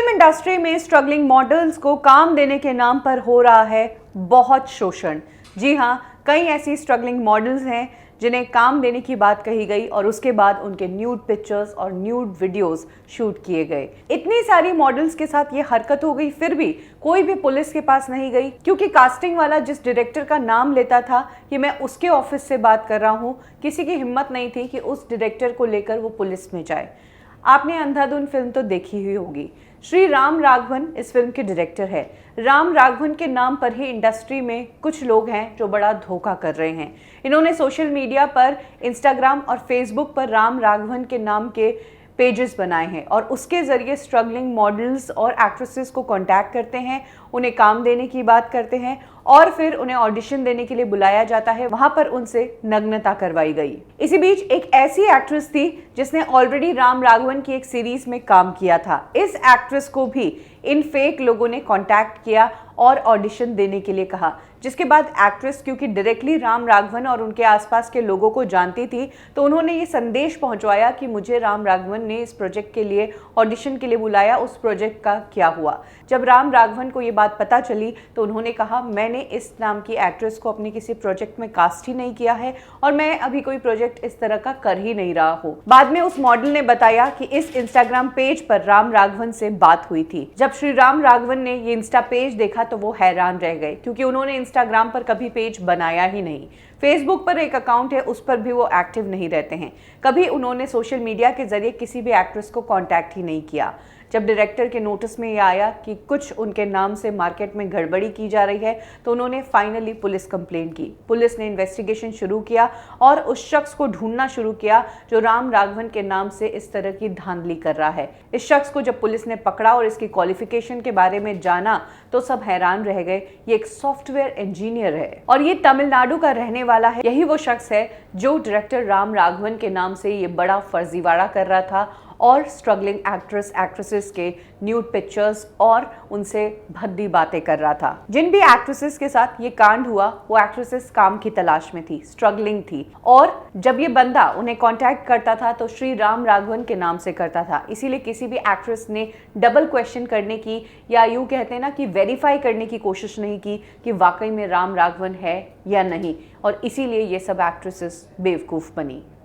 Film industry में struggling models को काम देने के नाम पर हो रहा है बहुत शोषण। जी हाँ, कई ऐसी स्ट्रगलिंग मॉडल्स हैं जिन्हें काम देने की बात कही गई और उसके बाद उनके न्यूड पिक्चर्स और न्यूड वीडियोस शूट किए गए। इतनी सारी मॉडल्स के साथ ये हरकत हो गई, फिर भी कोई भी पुलिस के पास नहीं गई, क्योंकि कास्टिंग वाला जिस डायरेक्टर का नाम लेता था कि मैं उसके ऑफिस से बात कर रहा हूँ, किसी की हिम्मत नहीं थी कि उस डायरेक्टर को लेकर वो पुलिस में जाए। आपने अंधाधुन फिल्म तो देखी हुई होगी। श्री राम राघवन इस फिल्म के डायरेक्टर है। राम राघवन के नाम पर ही इंडस्ट्री में कुछ लोग हैं जो बड़ा धोखा कर रहे हैं। इन्होंने सोशल मीडिया पर, इंस्टाग्राम और फेसबुक पर राम राघवन के नाम के पेजेस बनाए हैं और उसके ज़रिए स्ट्रगलिंग मॉडल्स और एक्ट्रेसेस को कांटेक्ट करते हैं, उन्हें काम देने की बात करते हैं और फिर उन्हें ऑडिशन देने के लिए बुलाया जाता है। वहां पर उनसे नग्नता करवाई गई। इसी बीच एक ऐसी एक्ट्रेस थी जिसने ऑलरेडी राम राघवन की एक सीरीज में काम किया था। इस एक्ट्रेस को भी इन फेक लोगों ने कांटेक्ट किया और ऑडिशन देने के लिए कहा, जिसके बाद एक्ट्रेस, क्योंकि डायरेक्टली राम राघवन और उनके आसपास के लोगों को जानती थी, तो उन्होंने ये संदेश पहुंचवाया कि मुझे राम राघवन ने इस प्रोजेक्ट के लिए ऑडिशन के लिए बुलाया, उस प्रोजेक्ट का क्या हुआ। जब राम राघवन को ये बात पता चली तो उन्होंने कहा, मैंने इस नाम की एक्ट्रेस को अपने किसी प्रोजेक्ट में कास्ट ही नहीं किया है और मैं अभी कोई प्रोजेक्ट इस तरह का कर ही नहीं रहा हूँ। बाद में उस मॉडल ने बताया कि इस इंस्टाग्राम पेज पर राम राघवन से बात हुई थी। जब श्री राम राघवन ने ये इंस्टा पेज देखा तो वो हैरान रह गए, क्योंकि उन्होंने इंस्टाग्राम पर कभी पेज बनाया ही नहीं। फेसबुक पर एक अकाउंट है, उस पर भी वो एक्टिव नहीं रहते हैं। कभी उन्होंने सोशल मीडिया के जरिए किसी भी एक्ट्रेस को कांटेक्ट ही नहीं किया। जब डायरेक्टर के नोटिस में ये आया कि कुछ उनके नाम से मार्केट में गड़बड़ी की जा रही है, तो उन्होंने फाइनली पुलिस कंप्लेंट की। पुलिस ने इन्वेस्टिगेशन शुरू किया और उस शख्स को ढूंढना शुरू किया जो राम राघवन के नाम से इस तरह की धांधली कर रहा है। इस शख्स को जब पुलिस ने पकड़ा और इसकी क्वालिफिकेशन के बारे में जाना तो सब हैरान रह गए। ये एक सॉफ्टवेयर इंजीनियर है और ये तमिलनाडु का रहने वाला है। यही वो शख्स है जो डायरेक्टर राम राघवन के नाम से ये बड़ा फर्जीवाड़ा कर रहा था और स्ट्रगलिंग एक्ट्रेसेस के न्यूड पिक्चर्स और उनसे भद्दी बातें कर रहा था। जिन भी एक्ट्रेसेस के साथ ये कांड हुआ वो एक्ट्रेसेस काम की तलाश में थी, स्ट्रगलिंग थी, और जब ये बंदा उन्हें कांटेक्ट करता था तो श्री राम राघवन के नाम से करता था। इसीलिए किसी भी एक्ट्रेस ने डबल क्वेश्चन करने की, या यूँ कहते हैं ना कि वेरीफाई करने की कोशिश नहीं की कि वाकई में राम राघवन है या नहीं, और इसीलिए ये सब एक्ट्रेसेस बेवकूफ़ बनी।